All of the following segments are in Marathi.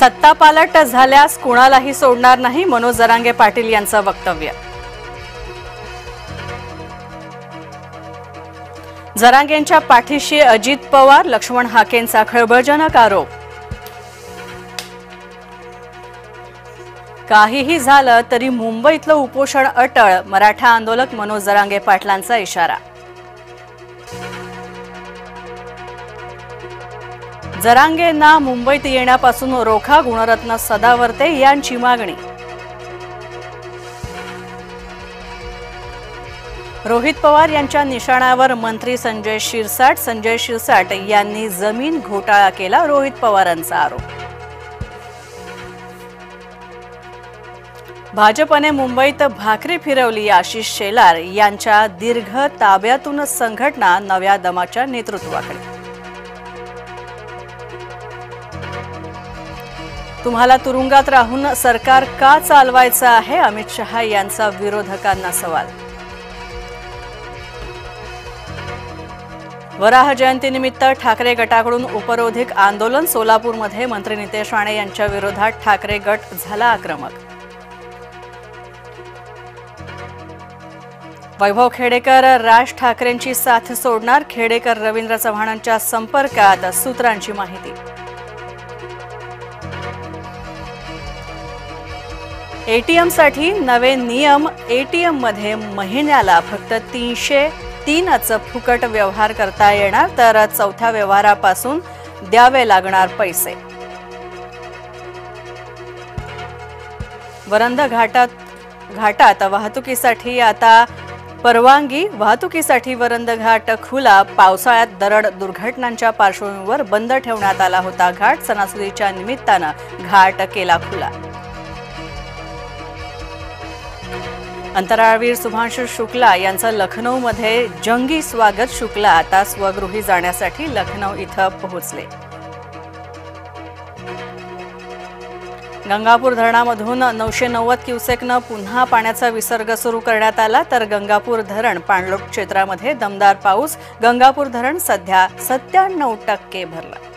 सत्तापालट झाल्यास कुणालाही सोडणार नाही, मनोज जरांगे पाटील यांचं वक्तव्य। जरांगेंच्या पाठीशी अजित पवार, लक्ष्मण हाकेंचा खळबळजनक आरोप। काहीही झालं तरी मुंबईतलं उपोषण अटळ, मराठा आंदोलक मनोज जरांगे पाटलांचा इशारा। जरांगेंना मुंबईत येण्यापासून रोखा, गुणरत्न सदावर्ते यांची मागणी। रोहित पवार यांच्या निशाण्यावर मंत्री संजय शिरसाट यांनी जमीन घोटाळा केला, रोहित पवारांचा आरोप। भाजपने मुंबईत भाकरी फिरवली, आशिष शेलार यांच्या दीर्घ ताब्यातून संघटना नव्या दमाच्या नेतृत्वाकडे। तुम्हाला तुरुंगात राहून सरकार का चालवायचं आहे, अमित शहा यांचा विरोधकांना सवाल। वराह जयंतीनिमित्त ठाकरे गटाकडून उपरोधिक आंदोलन, सोलापूरमध्ये मंत्री नितेश राणे यांच्या विरोधात ठाकरे गट झाला आक्रमक। वैभव खेडेकर राज ठाकरेंची साथ सोडणार, खेडेकर रवींद्र चव्हाणांच्या संपर्कात, सूत्रांची माहिती। एटीएमसाठी नवे नियम, एटीएम मध्ये महिन्याला फक्त 303च फुकट व्यवहार करता येणार, तर चौथ्या व्यवहारापासून द्यावे लागणार पैसे। वरंध घाटात वाहतुकीसाठी आता परवानगी, वाहतुकीसाठी वरंध घाट खुला, पावसाळ्यात दरड दुर्घटनांच्या पार्श्वभूमीवर बंद ठेवण्यात आला होता घाट, सणासुदीच्या निमित्तानं घाट केला खुला। अंतराळवीर शुभांशु शुक्ला यांचं लखनौमध्ये जंगी स्वागत, शुक्ला आता स्वगृही जाण्यासाठी लखनौ इथं पोहोचले। गंगापूर धरणामधून 990 क्युसेकनं पुन्हा पाण्याचा विसर्ग सुरू करण्यात आला, तर गंगापूर धरण पाणलोट क्षेत्रामध्ये दमदार पाऊस, गंगापूर धरण सध्या 97% भरलं।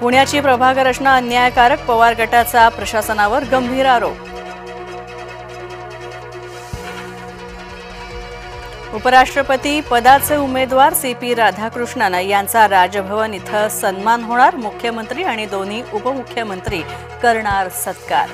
पुण्याची प्रभाग रचना अन्यायकारक, पवार गटाचा प्रशासनावर गंभीर आरोप। उपराष्ट्रपती पदाचे उमेदवार CP राधाकृष्णन यांचा राजभवन इथं सन्मान होणार, मुख्यमंत्री आणि दोन्ही उपमुख्यमंत्री करणार सत्कार।